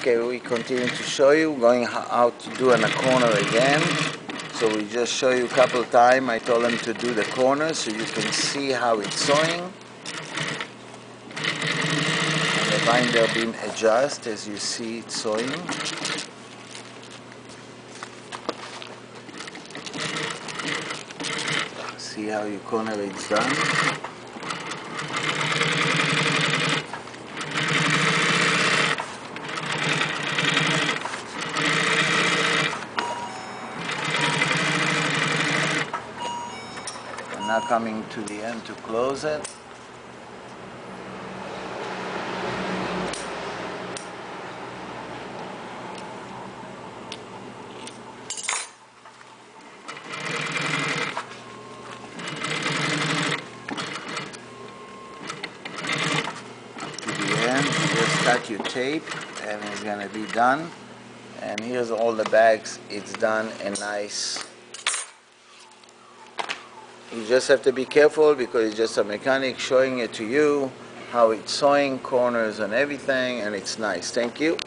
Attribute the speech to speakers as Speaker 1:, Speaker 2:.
Speaker 1: Okay, we continue to show you going how to do in a corner again. So we just show you a couple of times. I told them to do the corner so you can see how it's sewing. And the binder beam adjusts as you see it sewing. See how your corner is done. Now coming to the end to close it. To the end, just cut your tape and it's gonna be done. And here's all the bags. It's done and nice. You just have to be careful because it's just a mechanic showing it to you how it's sewing corners and everything, and it's nice. Thank you.